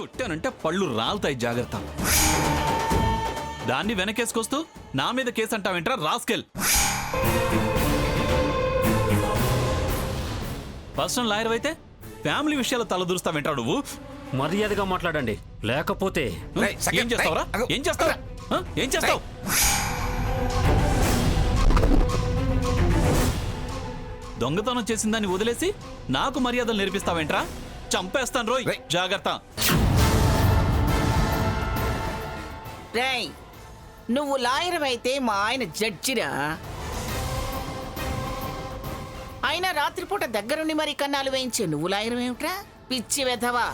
కొట్టానంటే పళ్ళు రాలుతాయి, జాగ్రత్త. దాన్ని వెనకేసుకొస్తూ నా మీద కేసు అంటావేంట్రా రాస్కెల్? పర్సనల్ లాయర్ అయితే ఫ్యామిలీ విషయాలు తలదూరుస్తావేంట్రా నువ్వు? మర్యాదగా మాట్లాడండి, లేకపోతే ఏం చేస్తావురా? ఏం చేస్తావు? ఏం చేస్తావు? దొంగతనం చేసిన దాన్ని వదిలేసి నాకు మర్యాదలు నేర్పిస్తావేంట్రా? చంపేస్తాను రోయ్, జాగ్రత్త. రేయ్, నువ్వు లాయర్ అయితే మా ఆయన జడ్జిరా. అయినా రాత్రిపూట దగ్గరుండి మరి కన్నాలు వేయించే నువ్వు లాయర్ ఏమిట్రా? పిచ్చి వెధవా.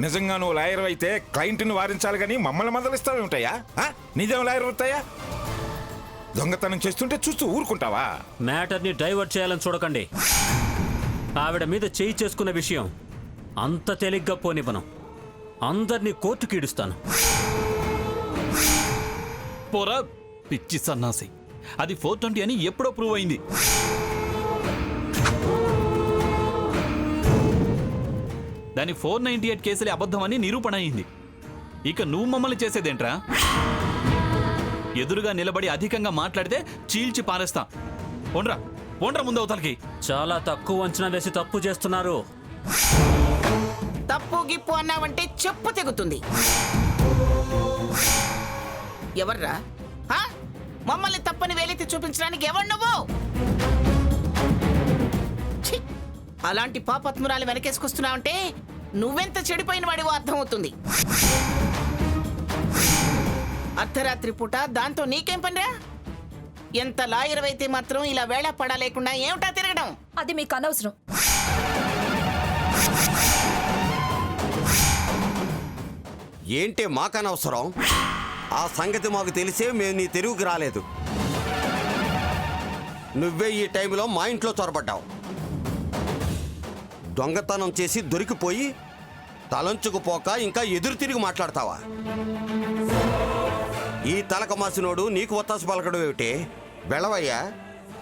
నిజంగా నువ్వు లాయర్ అయితే క్లయింట్ని వారించాలి కానీ మమ్మల్ని మందలిస్తావేమిటయ్యా? నిజం లాయర్ అవుతాయా? దొంగతనం చేస్తుంటే చూస్తూ ఊరుకుంటావా? మ్యాటర్ని డైవర్ట్ చేయాలని చూడకండి. ఆవిడ మీద చేయి చేసుకున్న విషయం అంత తేలిగ్గా పోనివ్వను. అందరినీ కోర్టుకి ఈడుస్తాను. పోరా పిచ్చి సన్నాసి, అది 420 అని ఎప్పుడో ప్రూవ్ అయింది. దాని 498 కేసులే అబద్ధమని నిరూపణ అయింది. ఇక నువ్వు మమ్మల్ని చేసేదేంట్రా? ఎదురుగా నిలబడి అధికంగా మాట్లాడితే చీల్చి పారేస్తా. పోండ్రా ముందు అవతలకి. చాలా తక్కువ అంచనా వేసి తప్పు చేస్తున్నారు. తప్పు గిప్పు అన్నావంటే చెప్పు తెగుతుంది. ఎవర్రా మమ్మల్ని తప్పని వేలెత్తి చూపించడానికి? ఎవరు నువ్వు? ఛీ! అలాంటి పాపత్మురాలు వెనకేసుకొస్తున్నావంటే నువ్వెంత చెడిపోయిన వాడివో అర్థమవుతుంది. అర్ధరాత్రి పూట దాంతో నీకేం పనిరా? ఎంత లాయర్ అయితే మాత్రం ఇలా వేళ పడా లేకుండా ఏమిటా తిరగడం? అది మీకు అనవసరం. ఏంటే మాకనవసరం? ఆ సంగతి మాకు తెలిసే మేము నీ తెరువుకి రాలేదు. నువ్వే ఈ టైంలో మా ఇంట్లో చొరబడ్డావు. దొంగతనం చేసి దొరికిపోయి తలంచుకుపోక ఇంకా ఎదురు తిరిగి మాట్లాడతావా? ఈ తలక మాసినోడు నీకు ఒత్తాసు పలకడం ఏమిటే? వెళ్ళవయ్యా,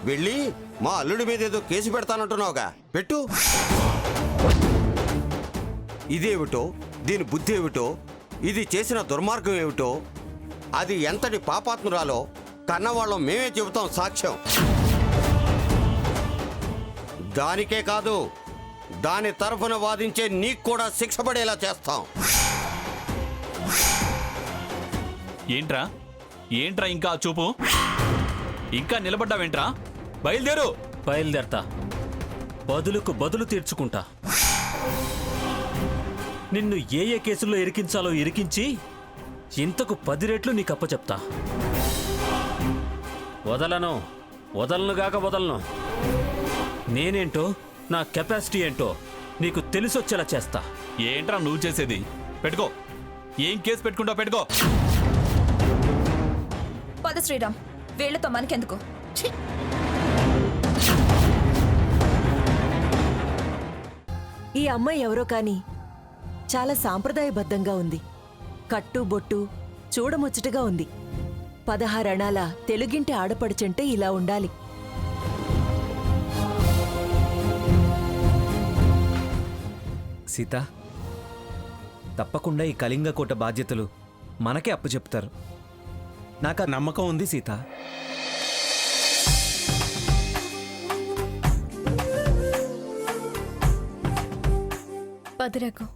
వెళ్ళి మా అల్లుడి మీద ఏదో కేసు పెడతానంటున్నావుగా, పెట్టు. ఇదేమిటో, దీని బుద్ధి ఏమిటో, ఇది చేసిన దుర్మార్గం ఏమిటో, అది ఎంతటి పాపాత్మురాలో కన్నవాళ్ళం మేమే చెబుతాం సాక్ష్యం. దానికే కాదు, దాని తరఫున వాదించే నీకు కూడా శిక్ష పడేలా చేస్తాం. ఏంట్రా ఇంకా చూపు? ఇంకా నిలబడ్డావేంట్రా? బయలుదేరతా. బదులుకు బదులు తీర్చుకుంటా. నిన్ను ఏ ఏ కేసుల్లో ఇరికించాలో ఇరికించి ఇంతకు 10 రెట్లు నీకు అప్పచెప్తా. వదలనుగాక వదలను. నేనేంటో, నా కెపాసిటీ ఏంటో నీకు తెలిసొచ్చేలా చేస్తా. ఏంట్రా నువ్వు చేసేది? పెట్టుకో. ఏం కేసు పెట్టుకుంటావు పెట్టుకో. పద శ్రీరామ్, వీళ్లతో మనకెందుకు? ఈ అమ్మాయి ఎవరో కాని చాలా సాంప్రదాయబద్ధంగా ఉంది. కట్టు బొట్టు చూడముచ్చటగా ఉంది. 16 అణాల తెలుగింటి ఆడపడుచంటే ఇలా ఉండాలి. సీత, తప్పకుండా ఈ కళింగకోట బాధ్యతలు మనకే అప్పచెప్తారు. నాకు ఆ నమ్మకం ఉంది సీత. పదరకు.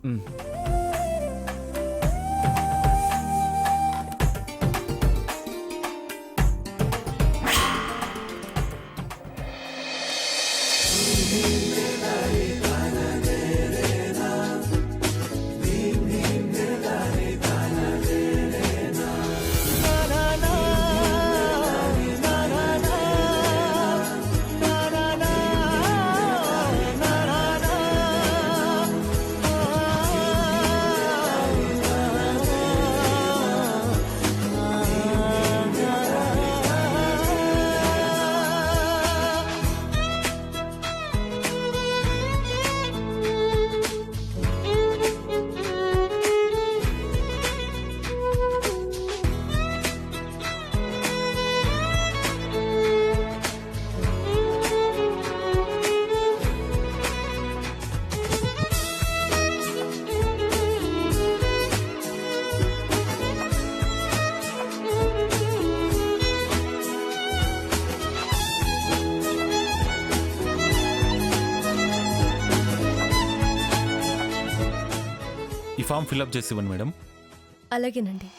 ఈ ఫామ్ ఫిల్అప్ చేసి ఇవ్వండి మేడం. అలాగేనండి.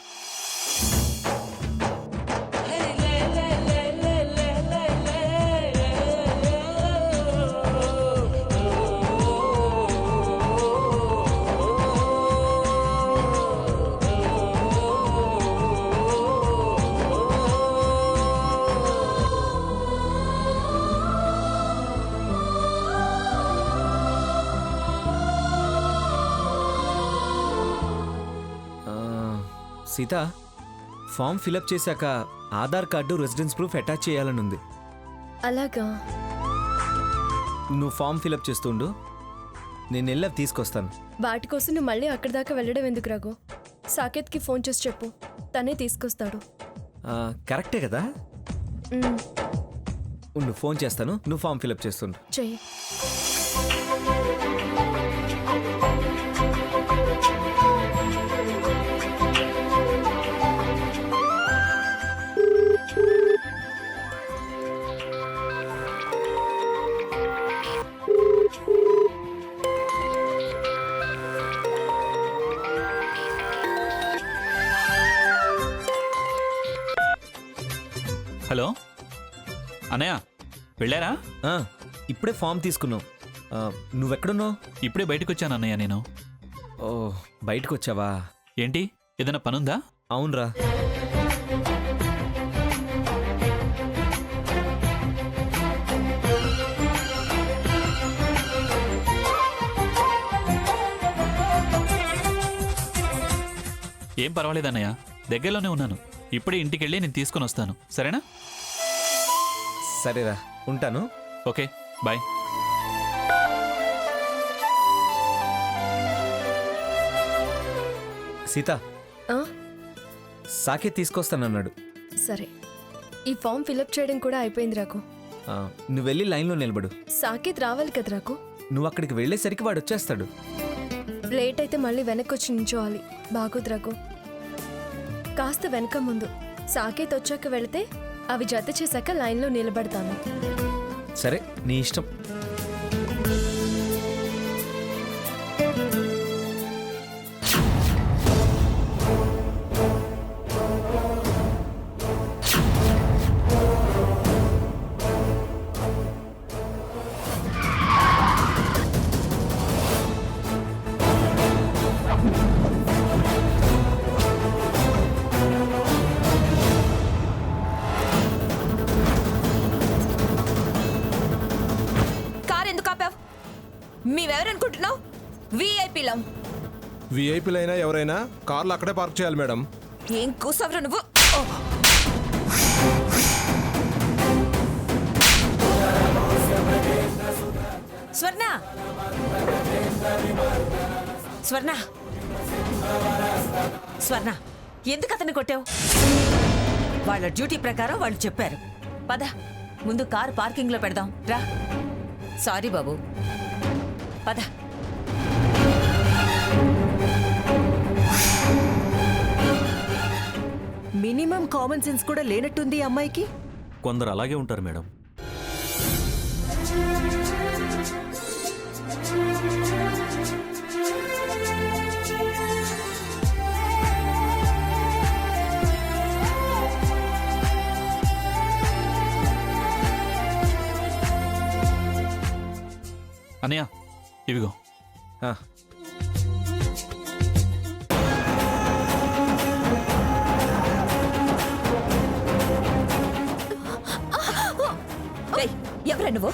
సీత, ఫామ్ ఫిలప్ చేశాక Aadhaar card, residence proof attach చేయాలని ఉంది. అలాగా? నువ్వు ఫామ్ ఫిలప్ చేస్తుండు, నేను వెళ్ళి తీసుకొస్తాను. వాటి కోసం నువ్వు మళ్ళీ అక్కడి దాకా వెళ్ళడం ఎందుకు రఘు? సాకేత్కి ఫోన్ చేసి చెప్పు, తనే తీసుకొస్తాడు. కరెక్టే కదా. ఉండు, ఫోన్ చేస్తాను, నువ్వు ఫామ్ ఫిలప్ చేస్తుండు. చెయ్యి. హలో అన్నయ్య, వెళ్ళారా? ఇప్పుడే ఫామ్ తీసుకున్నావు. నువ్వెక్కడున్నావు? ఇప్పుడే బయటకు వచ్చాను అన్నయ్య నేను. ఓ, బయటకు వచ్చావా? ఏంటి, ఏదైనా పనుందా? అవునరా. ఏం పర్వాలేదన్నయ్య, దగ్గరలోనే ఉన్నాను. ఇప్పుడే ఇంటికి వెళ్ళి నేను తీసుకొని వస్తాను, సరేనా? సరేరా, ఉంటాను. Okay, bye. సీత, ఆ? సాకేత్ తీసుకొస్తానన్నాడు. సరే, ఈ ఫామ్ ఫిలప్ చేయడం కూడా అయిపోయింది రాకు. నువ్వు వెళ్ళి లైన్లో నిలబడు. సాకేత్ రావాలి కదా రాకు. నువ్వు అక్కడికి వెళ్ళేసరికి వాడు వచ్చేస్తాడు. లేట్ అయితే మళ్ళీ వెనక్కి వచ్చి నించోవాలి, బాగోదు రాకు. కాస్త వెనక ముందు సాకేత్ వచ్చాక వెళితే అవి జత చేశాక లైన్లో నిలబడతాను. సరే, నీ ఇష్టం. మేమెవరనుకుంటున్నావు? విఐపీలం. విఐపీలైనా ఎవరైనా కార్లు అక్కడే పార్క్ చేయాలి మేడం. ఏం కూసవరా నువ్వు? స్వర్ణ, స్వర్ణ, స్వర్ణ, ఎందుకు అతన్ని కొట్టావు? వాళ్ళ డ్యూటీ ప్రకారం వాళ్ళు చెప్పారు. పద, ముందు కారు పార్కింగ్లో పెడదాం రా. సారీ బాబు, పద. మినిమం కామన్ సెన్స్ కూడా లేనట్టుంది ఈ అమ్మాయికి. కొందరు అలాగే ఉంటారు మేడం. అన్నయ్య, ఇవిగో. ఎవరా నువ్వు?